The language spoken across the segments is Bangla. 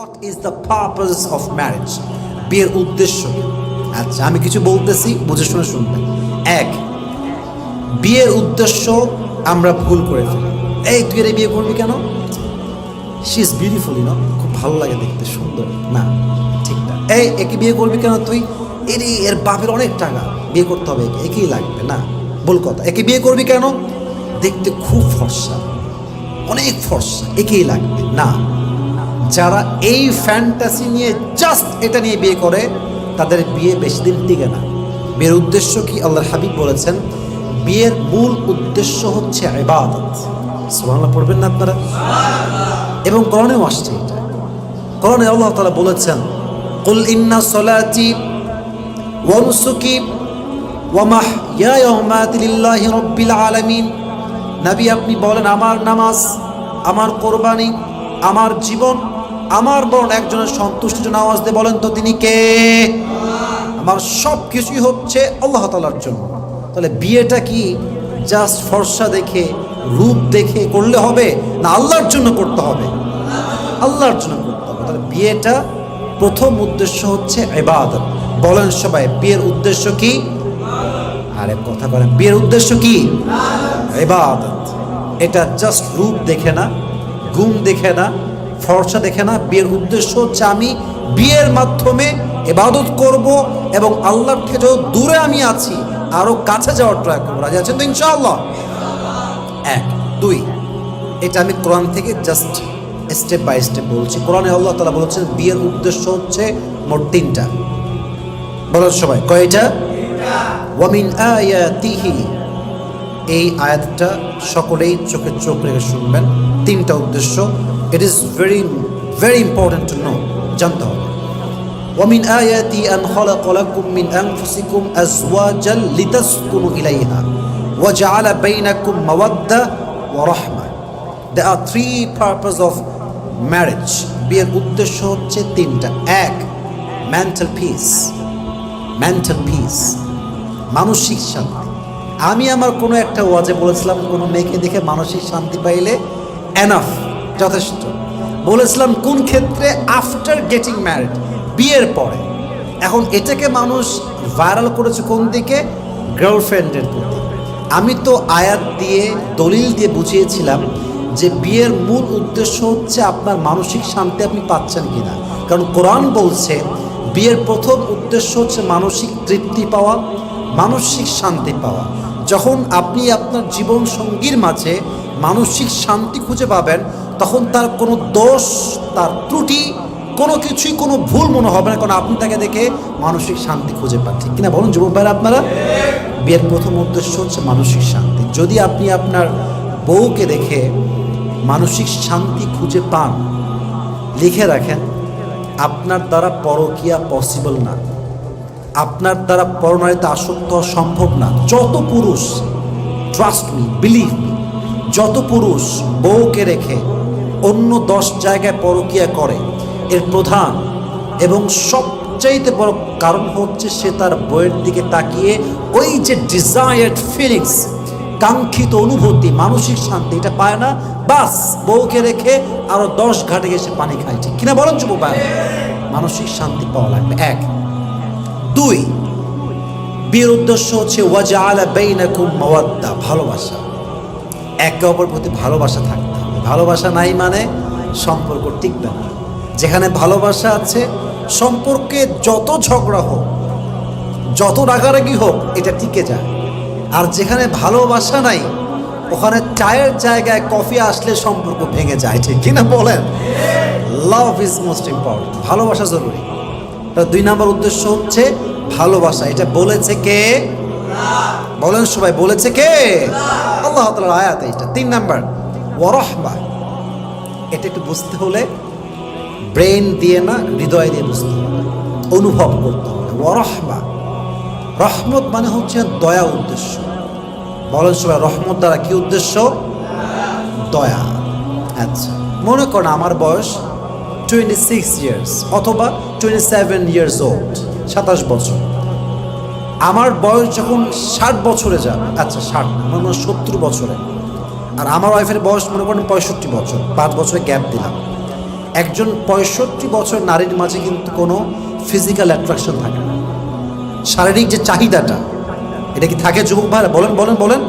What is the purpose of marriage? বিয়ের উদ্দেশ্য কি? আচ্ছা, আমি কিছু বলতেছি, বুঝে শুনে শুনবেন। এক, বিয়ের উদ্দেশ্য আমরা ভুল করে ফেলি। এই তুই এর বিয়ে করবি কেন? She is beautiful, you know, খুব ভালো লাগে দেখতে, সুন্দর না? ঠিক না। এই একে বিয়ে করবি কেন তুই? এর বাপের অনেক টাকা, বিয়ে করতে হবে, একেই লাগবে না। ভুল কথা। একে বিয়ে করবি কেন? দেখতে খুব ফর্সা, অনেক ফর্সা, একেই লাগবে না। যারা এই ফ্যান্টাসি নিয়ে জাস্ট এটা নিয়ে বিয়ে করে, তাদের বিয়ে বেশি দিন টিকে না। বিয়ের উদ্দেশ্য কি? আল্লাহর হাবিব বলেছেন, বিয়ের মূল উদ্দেশ্য হচ্ছে ইবাদত। সুবহানাল্লাহ পড়বেন না আপনারা? এবং কোরআনেও আসছে এটা। কোরআনে আল্লাহ তাআলা বলেছেন, কুল ইন্না সলাতি ওয়া নুসুকি ওয়া মাহইয়ায়া ওয়া মামাতি লিল্লাহি রাব্বিল আলামিন। নবী আপনি বলেন, আমার নামাজ, আমার কোরবানি, আমার জীবন, আমার বরং একজনের সন্তুষ্টির জন্য আওয়াজ দিয়ে বলেন তো তিনি কে? আমার সব কিছুই হচ্ছে আল্লাহ তাআলার জন্য। তাহলে বিয়েটা কি জাস্ট ফর্সা দেখে, রূপ দেখে করলে হবে না আল্লাহর জন্য করতে হবে? আল্লাহর জন্য করতে হবে। তাহলে বিয়েটা প্রথম উদ্দেশ্য হচ্ছে ইবাদত। বলেন সবাই, বিয়ের উদ্দেশ্য কি? আরে কথা বলেন, বিয়ের উদ্দেশ্য কি? ইবাদত। এটা জাস্ট রূপ দেখে না, গুণ দেখে না, ফর্সা দেখে না। বিয়ের উদ্দেশ্য হচ্ছে আমি বিয়ের মাধ্যমে ইবাদত করব এবং আল্লাহর থেকে যত দূরে আমি আছি আরো কাছে যাওয়ার ট্রাই করবো। রাজি আছেন তো ইনশাআল্লাহ? এক। দুই, এটা আমি কোরআন থেকে জাস্ট স্টেপ বাই স্টেপ বলছি। কোরআনে আল্লাহ তাআলা বলেছেন বিয়ের উদ্দেশ্য হচ্ছে মোট তিনটা। বলো সবাই, কয়টা? ওয়া মিন আয়াতিহি। এই আয়াতটা সকলেই চোখে চোখ রেখে শুনবেন। তিনটা উদ্দেশ্য। It is very very important to know, জানতে হবে। ওয়া মিন আয়াতি আন খালাকা লাকুম মিন আনফুসিকুম আজওয়াজান লিতাসকুনু ইলাইহা ওয়া জাআলা বাইনাকুম মাওয়াদ্দা ওয়া রাহমা। দেয়ার আর থ্রি পারপাস অফ ম্যারেজ। বিয়ের উদ্দেশ্য হচ্ছে তিনটা। এক, মেন্টাল পিস। মেন্টাল পিস, মানসিক শান্তি। আমি আমার কোনো একটা ওয়াজে বলেছিলাম, কোনো মেয়েকে দেখে মানসিক শান্তি পাইলে এনাফ, যথেষ্ট। বলেছিলাম কোন ক্ষেত্রে? আফটার গেটিং ম্যারিড, বিয়ের পরে। এখন এটাকে মানুষ ভাইরাল করেছে কোন দিকে? গার্লফ্রেন্ডের প্রতি। আমি তো আয়াত দিয়ে, দলিল দিয়ে বুঝিয়েছিলাম যে বিয়ের মূল উদ্দেশ্য হচ্ছে আপনার মানসিক শান্তি আপনি পাচ্ছেন কিনা। কারণ কোরআন বলছে বিয়ের প্রথম উদ্দেশ্য হচ্ছে মানসিক তৃপ্তি পাওয়া, মানসিক শান্তি পাওয়া। যখন আপনি আপনার জীবন সঙ্গীর মাঝে মানসিক শান্তি খুঁজে পাবেন, তখন তার কোনো দোষ, তার ত্রুটি, কোনো কিছুই কোনো ভুল মনে হবে না, কারণ আপনি তাকে দেখে মানসিক শান্তি খুঁজে পান। ঠিক কিনা বলুন যুবক ভাইরা আপনারা? বিয়ের প্রথম উদ্দেশ্য হচ্ছে মানসিক শান্তি। যদি আপনি আপনার বউকে দেখে মানসিক শান্তি খুঁজে পান, লিখে রাখেন, আপনার দ্বারা পরকীয়া পসিবল না, আপনার দ্বারা পরনারীতে আসক্ত হওয়া সম্ভব না। যত পুরুষ, ট্রাস্ট মি, বিলিভ মি, যত পুরুষ বউকে রেখে অন্য 10 জায়গায় পরকীয়া করে, এর প্রধান এবং সবচাইতে বড় কারণ হচ্ছে সে তার বউয়ের দিকে তাকিয়ে ওই যে ডিজায়ার্ড ফিলিংস, কাঙ্ক্ষিত অনুভূতি, মানসিক শান্তি এটা পায় না। বাস বউকে রেখে আরো 10 ঘাটে গিয়ে সে পানি খায়। ঠিক কিনা বলেন যুবক ভাই? মানসিক শান্তি পাওয়া লাগবে। এক। দুই, বিয়ের উদ্দেশ্য হচ্ছে ওয়াজআলা বাইনাকুম মাওয়াদ্দা, ভালোবাসা। একে অপরের প্রতি ভালোবাসা থাকতে হবে। ভালোবাসা নাই মানে সম্পর্ক টিকবে না। যেখানে ভালোবাসা আছে, সম্পর্কে যত ঝগড়া হোক, যত রাগারাগি হোক, এটা টিকে যায়। আর যেখানে ভালোবাসা নাই, ওখানে চায়ের জায়গায় কফি আসলে সম্পর্ক ভেঙে যায়। ঠিক কিনা বলেন? লাভ ইজ মোস্ট ইম্পর্টেন্ট, ভালোবাসা জরুরি। দুই নম্বর উদ্দেশ্য হচ্ছে ভালোবাসা। এটা বলেছে কে? বলেন সবাই, বলেছে কে? আল্লাহ তাআলার আয়াত এটা। তিন নাম্বার, ওয়া রাহমা। এটা একটু বুঝতে হলে ব্রেন দিয়ে না, হৃদয় দিয়ে বুঝতে হবে, অনুভব করতে হবে। ওয়া রাহমা, রহমত মানে হচ্ছে দয়া উদ্দেশ্য। বলেন সবাই, রহমত দ্বারা কি উদ্দেশ্য? দয়া। আচ্ছা, মনে করেন আমার বয়স 26 ইয়ার্স অথবা 27 ইয়ার্স ওল্ড, 27 বছর। আমার বয়স যখন 60 বছরে যাবে, আচ্ছা 60 না, মনে করেন 70 বছরে, আর আমার ওয়াইফের বয়স মনে করেন 65 বছর, 5 বছরের গ্যাপ দিলাম। একজন 65 বছর নারীর মাঝে কিন্তু কোনো ফিজিক্যাল অ্যাট্রাকশন থাকে না, শারীরিক যে চাহিদাটা এটা কি থাকে যুবক ভাইরা? বলেন বলেন বলেন।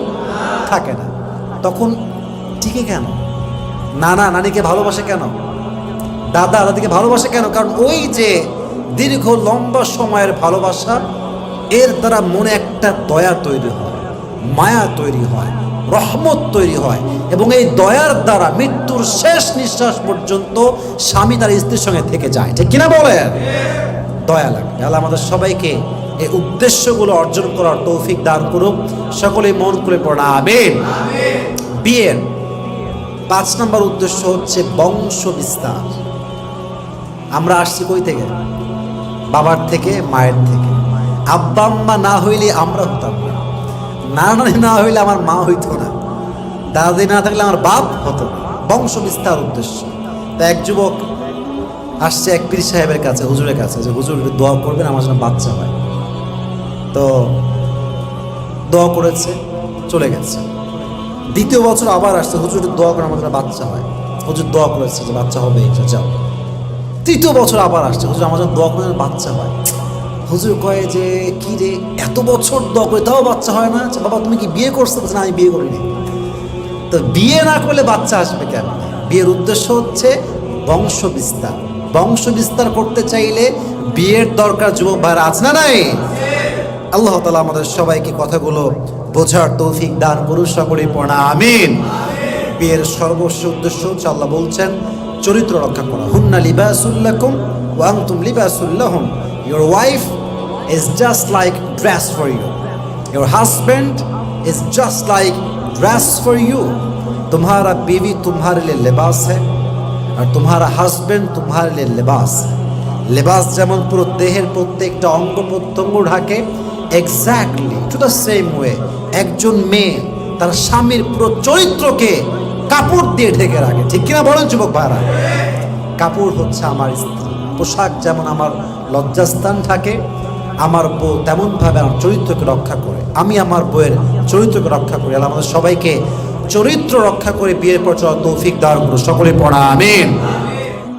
থাকে না। তখন টিকে কেন? নানা নানিকে ভালোবাসে কেন? দাদা দাদিকে ভালোবাসে কেন? কারণ ওই যে দীর্ঘ লম্বা সময়ের ভালোবাসা, এর দ্বারা মনে একটা দয়া তৈরি হয়, মায়া তৈরি হয়, রহমত তৈরি হয়, এবং এই দয়ার দ্বারা মৃত্যুর শেষ নিঃশ্বাস পর্যন্ত স্বামী তার স্ত্রীর সঙ্গে থেকে যায়। ঠিক কিনা বলেন? দয়া লাগবে। আল্লাহ আমাদের সবাইকে এই উদ্দেশ্যগুলো অর্জন করার তৌফিক দান করুক। সকলেই মন খুলে পড়া আমিন। বিয়ের 5 নম্বর উদ্দেশ্য হচ্ছে বংশ বিস্তার। আমরা আসছি কই থেকে? বাবার থেকে, মায়ের থেকে। আব্বা আম্মা না হইলে আমরা হতাম না, নানা না হইলে আমার মা হইতো না, দাদি না থাকলে আমার বাপ হতো না। বংশ বিস্তার উদ্দেশ্য। তা এক যুবক আসছে এক পীর সাহেবের কাছে, হুজুরের কাছে, যে হুজুর দোয়া করবেন আমার জন্য বাচ্চা হয়। তো দোয়া করেছে, চলে গেছে। দ্বিতীয় বছর আবার আসছে, হুজুর দোয়া করে আমার জন্য বাচ্চা হয়। হুজুর দোয়া করেছে যে বাচ্চা হবে, যাও। তৃতীয় বছর আবার আসছে, হুজুর আমার জন্য দোয়া করে বাচ্চা হয়। হুজুর কয়ে যে কি রে, এত বছর দোয়া করে তাও বাচ্চা হয় না? বাবা তুমি কি বিয়ে করছো? না, আমি বিয়ে করিনি। তো বিয়ে না করলে বাচ্চা আসবে কেন? বিয়ের উদ্দেশ্য হচ্ছে বংশ বিস্তার। বংশ বিস্তার করতে চাইলে বিয়ের দরকার। যুবক ভাইরা আছে না নাই? আল্লাহ তাআলা আমাদের সবাইকে কথাগুলো বোঝার তৌফিক দান করুন। সকলেই পড়া আমিন। বিয়ের সর্বস্ব উদ্দেশ্য হচ্ছে, আল্লাহ বলছেন, চরিত্র রক্ষা করা। হুন্না লিবাসুল লাকুম ওয়া আনতুম লিবাসুল লাহুম। Your wife is just like dress for you. Your husband is just like dress for you. तुम्हारा बीवी तुम्हारे लिए लिबास है और तुम्हारा हस्बैंड तुम्हारे लिए लिबास है। लिबास যেমন পুরো দেহের প্রত্যেকটা অঙ্গ প্রত্যঙ্গ ঢাকে, exactly to the same way একজন মেয়ে তার স্বামীর পুরো চরিত্রকে কাপড় দিয়ে ঢেকে রাখে। ঠিক কিনা বলেন যুবক ভাইরা? কাপড় হচ্ছে আমার স্ত্রী। পোশাক যেমন আমার লজ্জাস্থান থাকে, আমার বউ তেমনভাবে আমার চরিত্রকে রক্ষা করে। আমি আমার বউয়ের চরিত্রকে রক্ষা করি। আল্লাহ আমাদের সবাইকে চরিত্র রক্ষা করে বিয়ের পর চলার তৌফিক দান করুন। সকলে পড়া আমিন।